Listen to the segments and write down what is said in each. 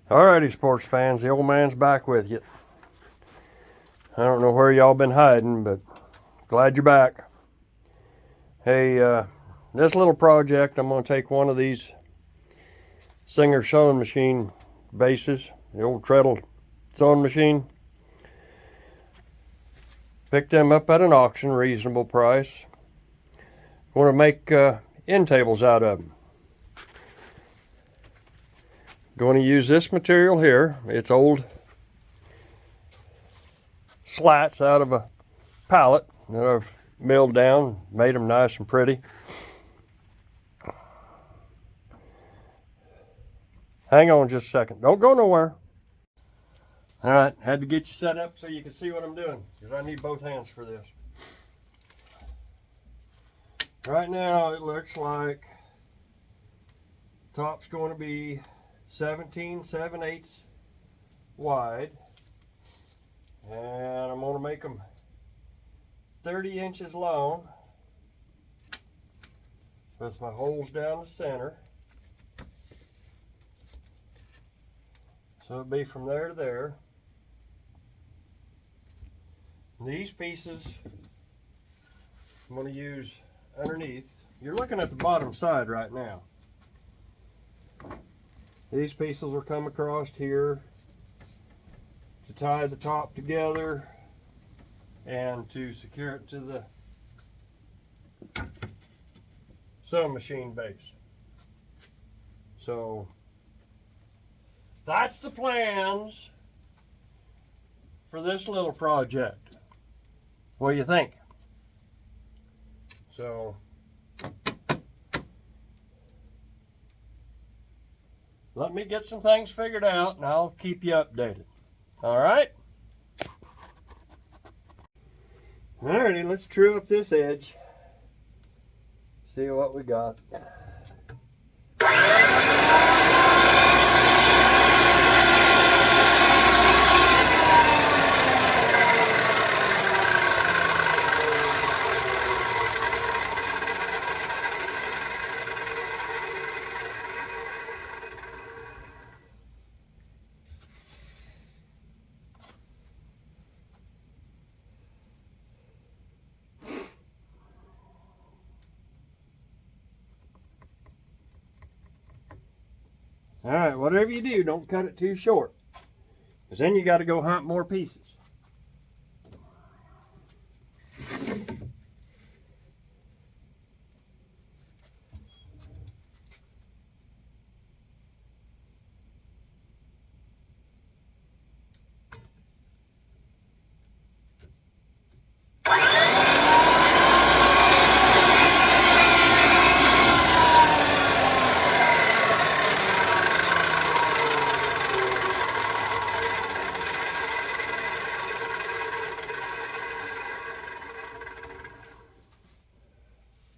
Alrighty, sports fans, the old man's back with you. I don't know where y'all been hiding, but glad you're back. Hey, this little project, I'm going to take one of these Singer sewing machine bases, the old treadle sewing machine. Picked them up at an auction, reasonable price. Going to make end tables out of them. Going to use this material here. It's old slats out of a pallet that I've milled down, made them nice and pretty. Hang on just a second. Don't go nowhere. All right, had to get you set up so you can see what I'm doing, because I need both hands for this. Right now it looks like top's going to be 17 7/8 wide, and I'm going to make them 30 inches long with my holes down the center. So it'll be from there to there. These pieces I'm going to use underneath. You're looking at the bottom side right now. These pieces will come across here to tie the top together and to secure it to the sewing machine base. So that's the plans for this little project. What do you think? So let me get some things figured out and I'll keep you updated. Alright? Alrighty, let's true up this edge. See what we got. Alright, whatever you do, don't cut it too short, because then you got to go hunt more pieces.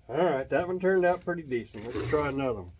Alright, that one turned out pretty decent. Let's try another one.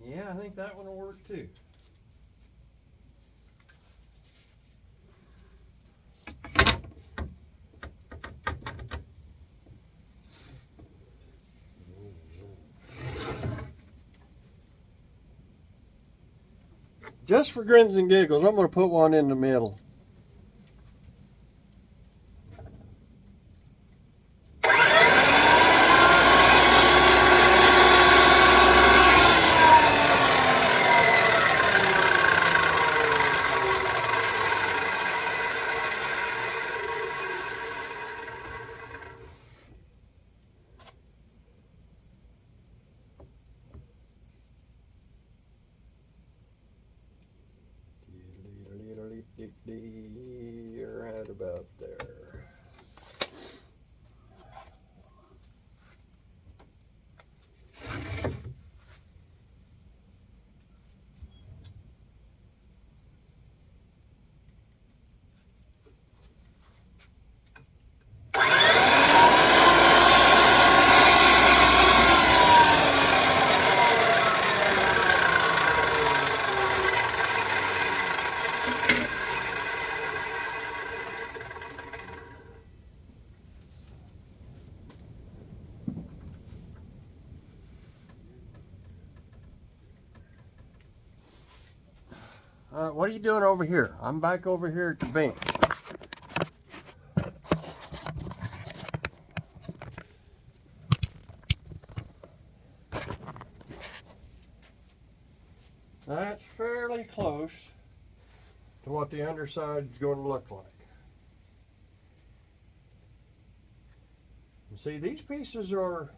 Yeah, I think that one will work too. Just for grins and giggles, I'm going to put one in the middle. right about there. What are you doing over here? I'm back over here at the bench. That's fairly close to what the underside is going to look like. You see, these pieces are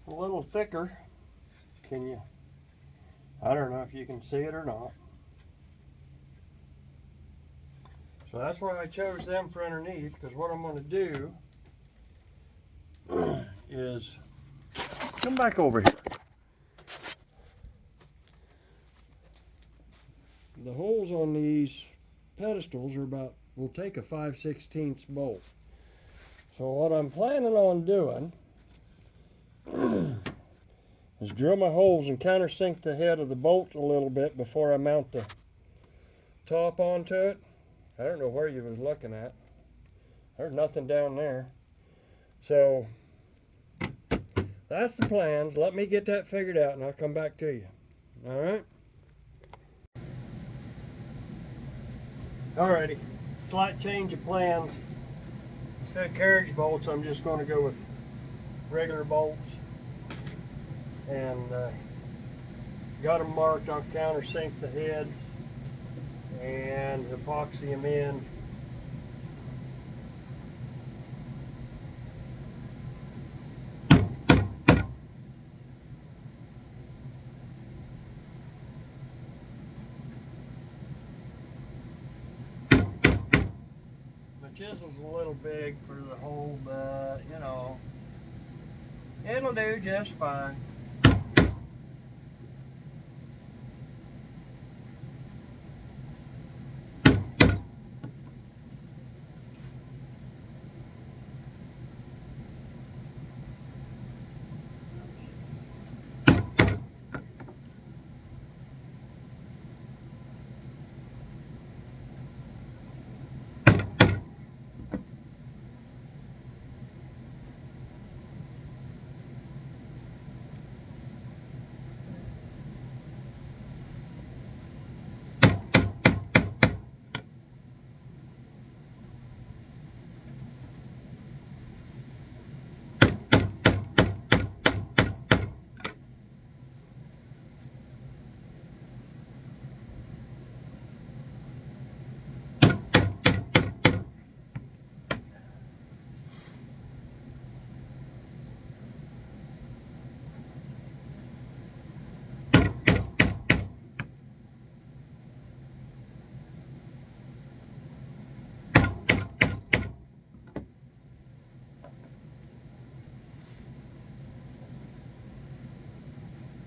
a little thicker. Can you? I don't know if you can see it or not. So that's why I chose them for underneath, because what I'm going to do is come back over here. The holes on these pedestals are about, will take a 5/16 bolt. So what I'm planning on doing is drill my holes and countersink the head of the bolt a little bit before I mount the top onto it. I don't know where you was looking at. There's nothing down there. So that's the plans. Let me get that figured out and I'll come back to you. All right? Alrighty, slight change of plans. Instead of carriage bolts, I'm just going to go with regular bolts. And got them marked. I'll countersink the heads and epoxy them in. The chisel's a little big for the hole, but you know, it'll do just fine.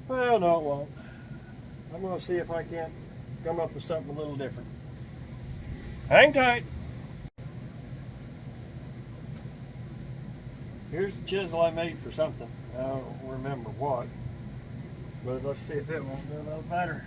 Well, no, it won't. I'm going to see if I can't come up with something a little different. Hang tight. Here's the chisel I made for something. I don't remember what, but let's see if it won't do a little better.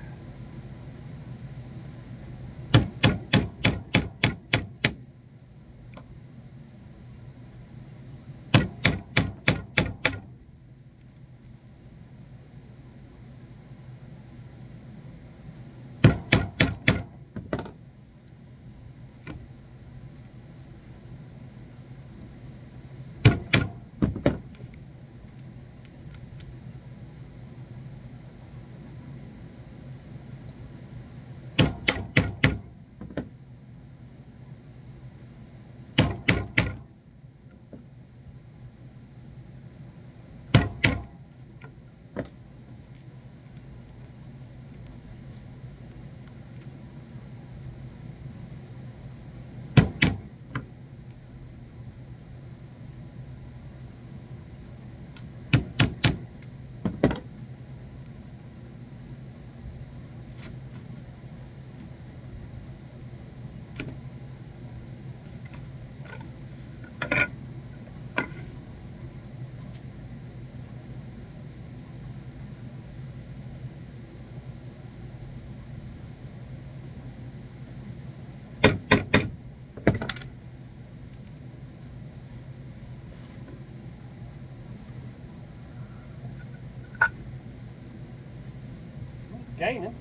gaining.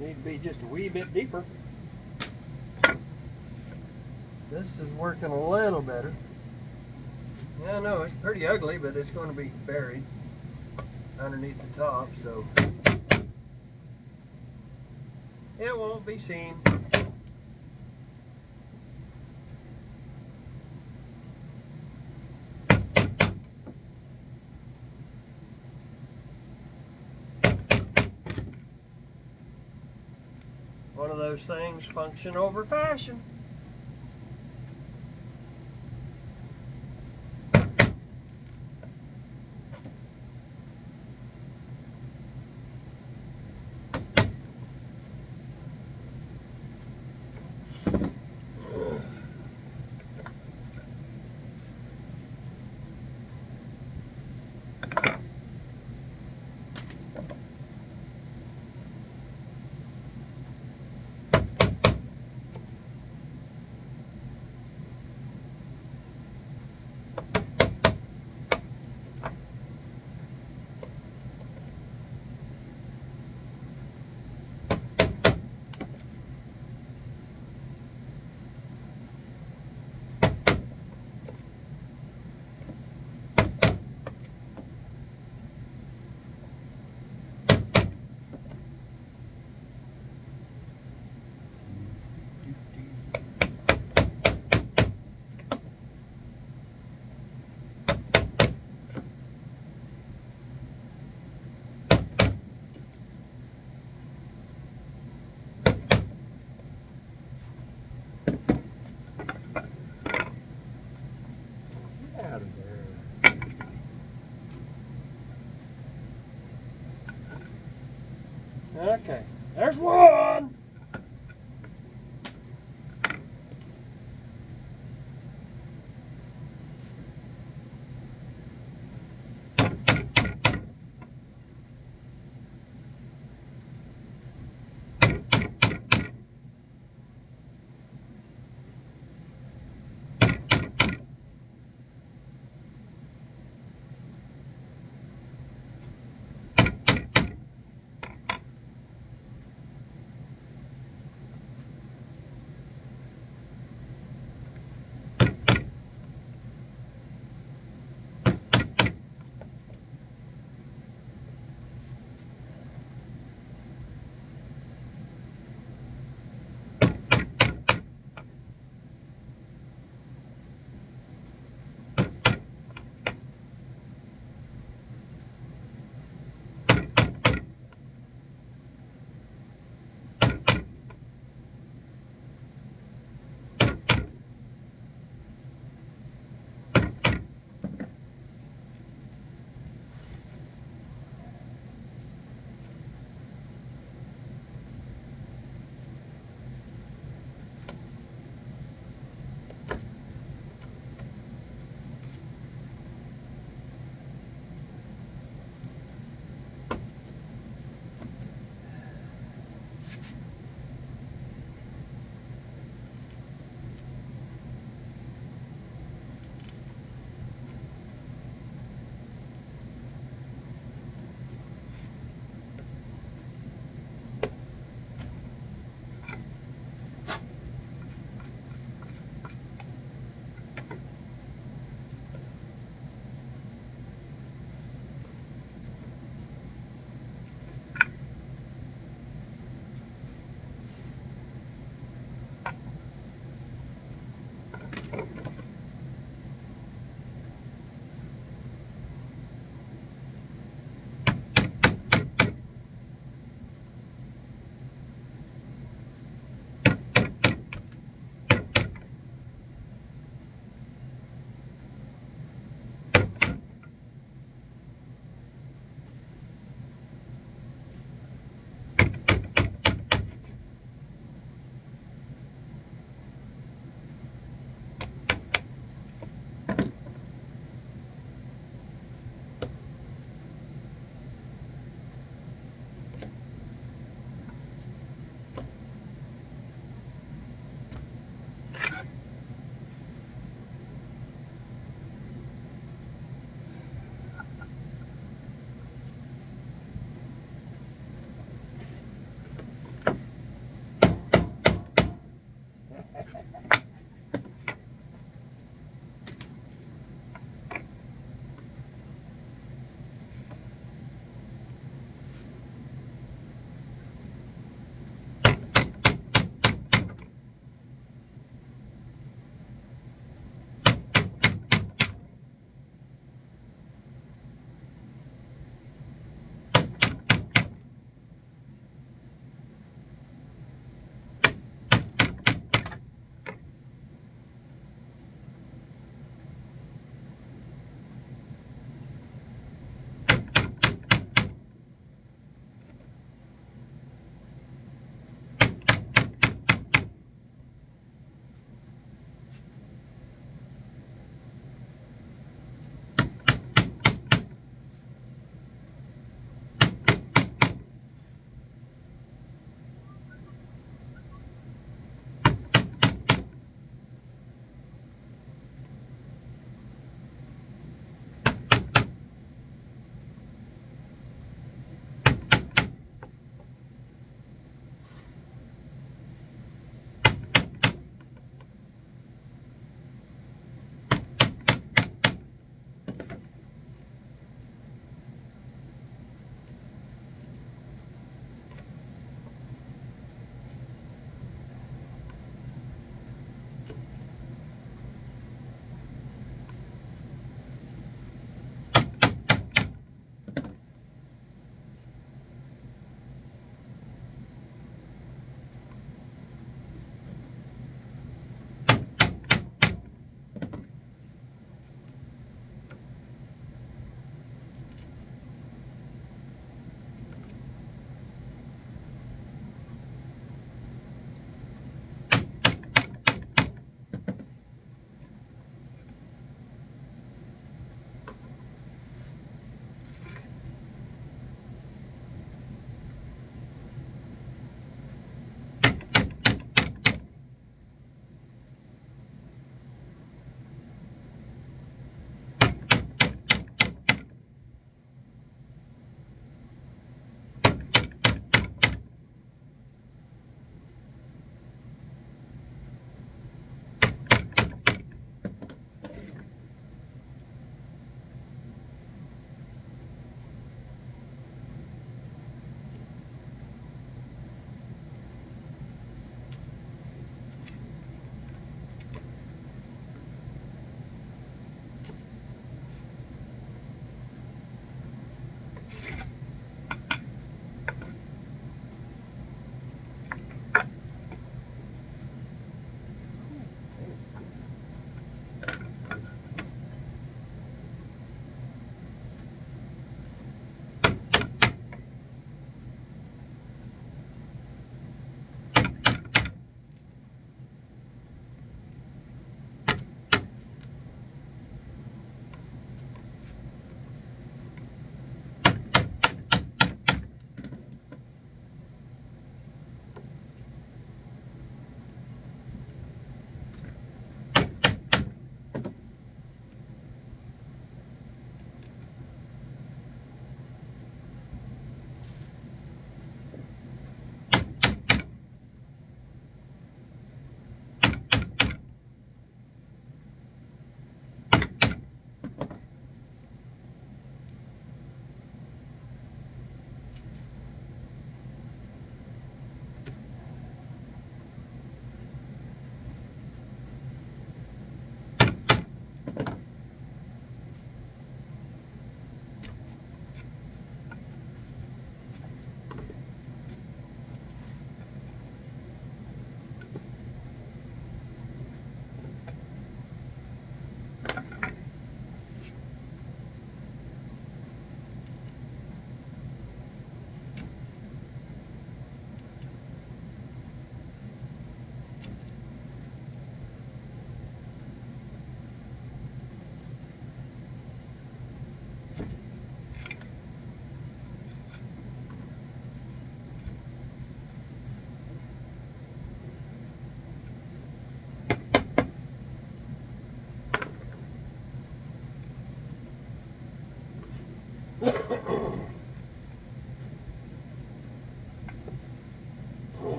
Need to be just a wee bit deeper. This is working a little better. Yeah, I know it's pretty ugly, but it's going to be buried underneath the top, so it won't be seen. One of those things function over fashion. Out of there. Okay, there's one.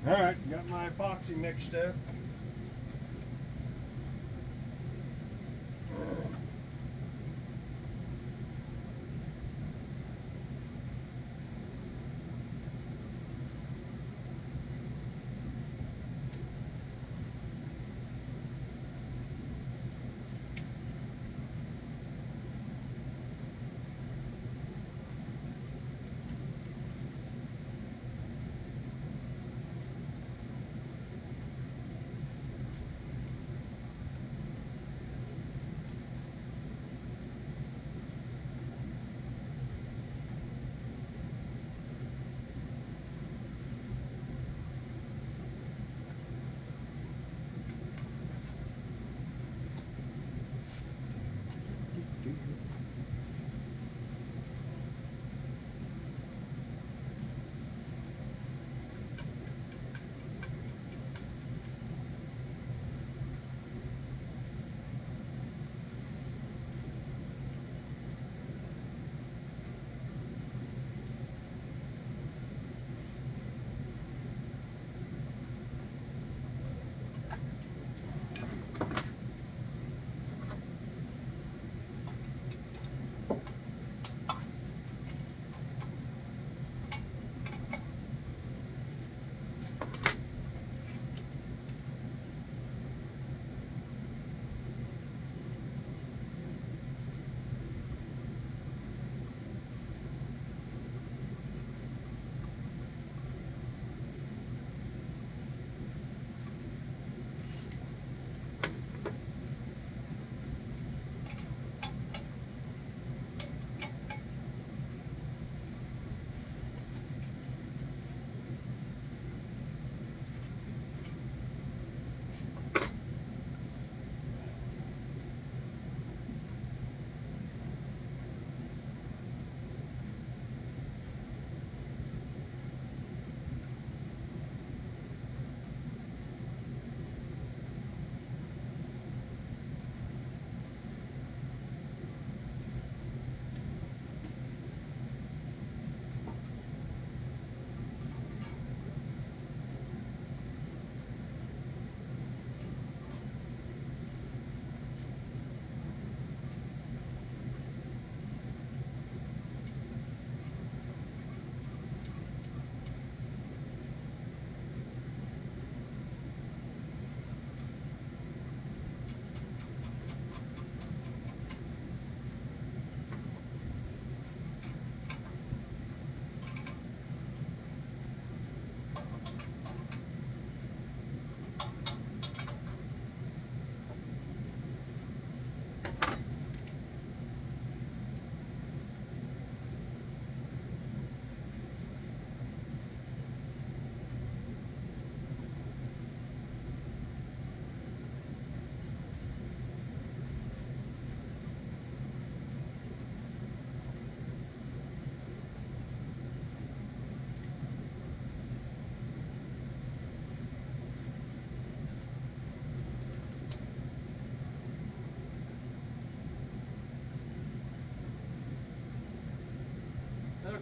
Alright, got my epoxy mixed up.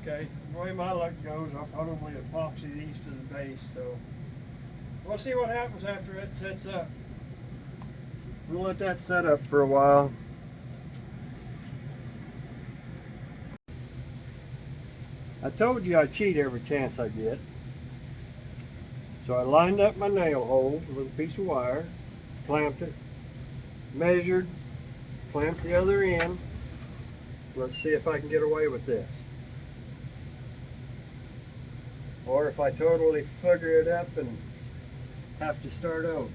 Okay, the way my luck goes, I'll probably epoxy these to the base, so we'll see what happens after it sets up. We'll let that set up for a while. I told you I'd cheat every chance I get. So I lined up my nail hole with a piece of wire, clamped it, measured, clamped the other end. Let's see if I can get away with this. Or if I totally figure it up and have to start over.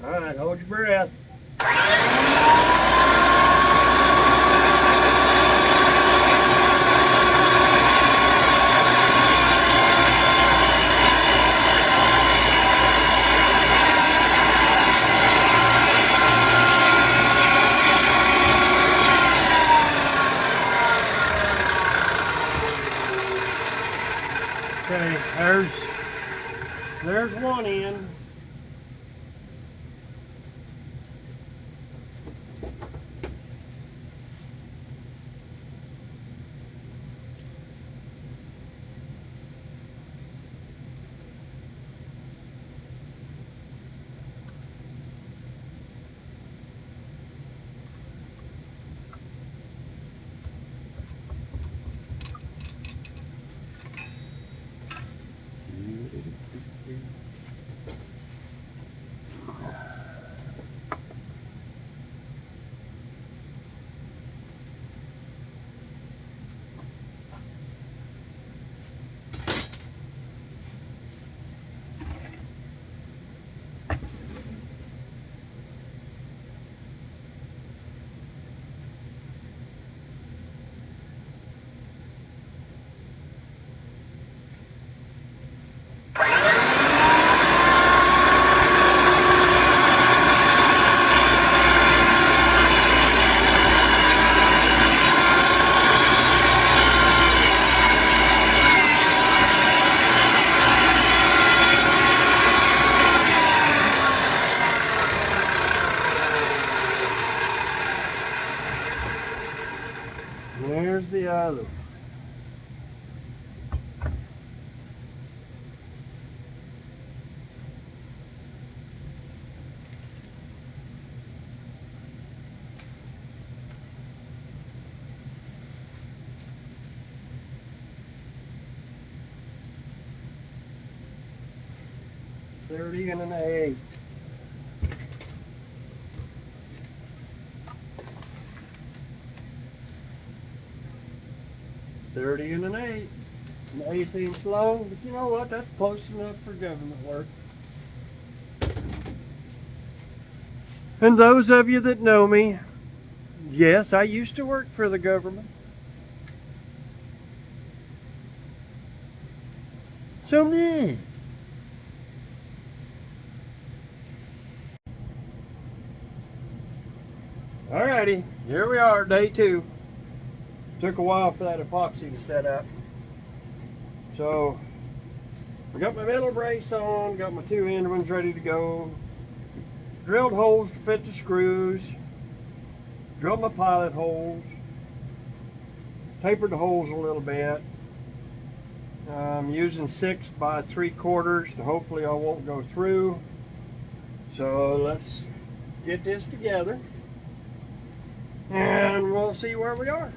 Alright, hold your breath. Okay, there's one end. There's the other. $30 and an 8. $30 and an 8. An 1/8 long, but you know what? That's close enough for government work. And those of you that know me, yes, I used to work for the government. So me. Alrighty, here we are, day 2. Took a while for that epoxy to set up. So, I got my metal brace on, got my 2 end ones ready to go. Drilled holes to fit the screws. Drilled my pilot holes. Tapered the holes a little bit. I'm using 6 by 3/4 to hopefully I won't go through. So let's get this together and we'll see where we are.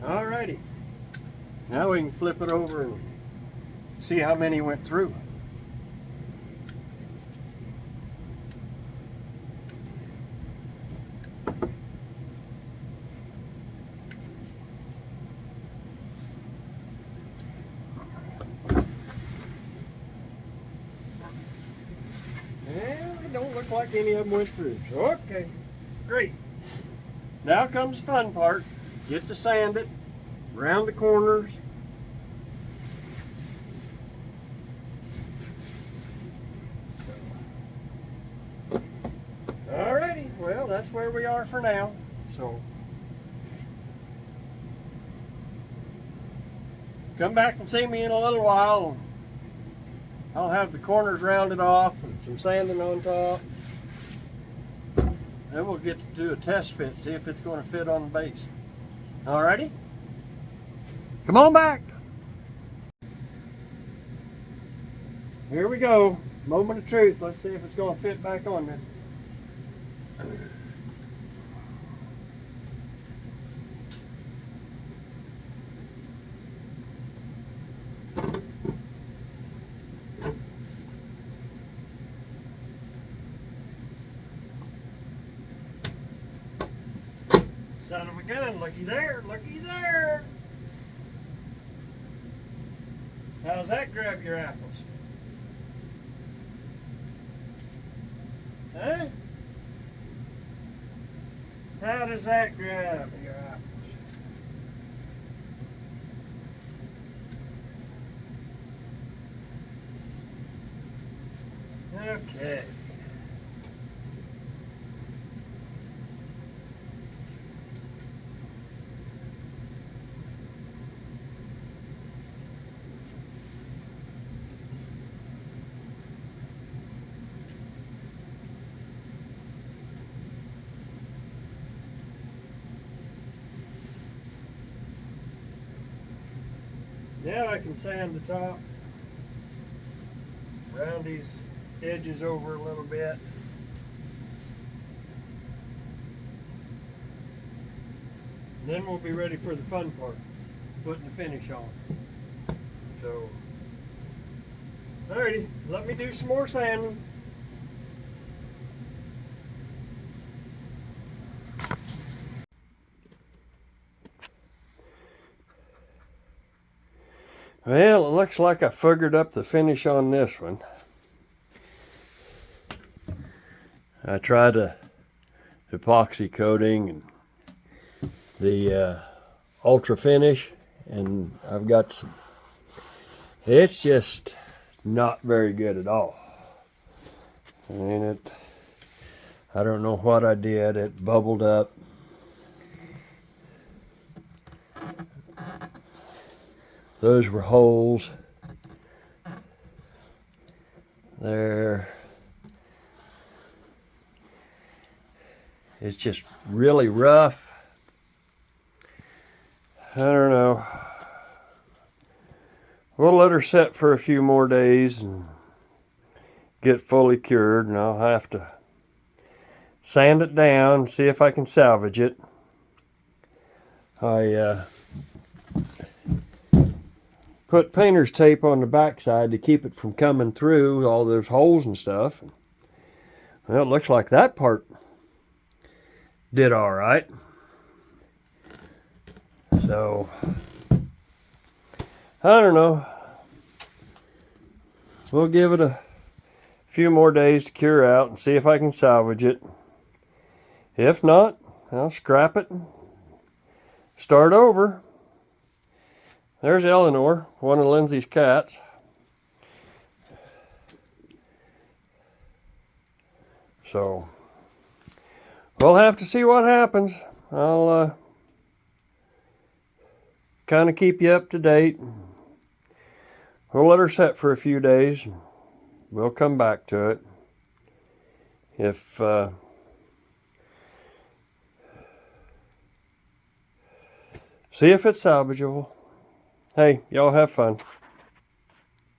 Alrighty, now we can flip it over and see how many went through. And it don't look like any of them went through. So, okay, great. Now comes the fun part. Get to sand it, round the corners. that's where we are for now. So come back and see me in a little while. I'll have the corners rounded off and some sanding on top. Then we'll get to do a test fit, see if it's going to fit on the base. Alrighty? Come on back. Here we go. Moment of truth. Let's see if it's going to fit back on there. Son of a gun, looky there, looky there. How's that grab your apples? Huh? How does that grab your apples? Okay. Now I can sand the top, round these edges over a little bit. Then we'll be ready for the fun part, putting the finish on. So, alrighty, let me do some more sanding. Well, it looks like I figured up the finish on this one. I tried the epoxy coating and the ultra finish, and I've got some. It's just not very good at all. I don't know what I did. It bubbled up. Those were holes. There. It's just really rough. I don't know. We'll let her set for a few more days and get fully cured, and I'll have to sand it down, see if I can salvage it. I put painter's tape on the backside to keep it from coming through all those holes and stuff. Well, it looks like that part did all right. So, I don't know. We'll give it a few more days to cure out and see if I can salvage it. If not, I'll scrap it and start over. There's Eleanor, one of Lindsay's cats. So, we'll have to see what happens. I'll kind of keep you up to date. We'll let her set for a few days. We'll come back to it. If see if it's salvageable. Hey, y'all have fun.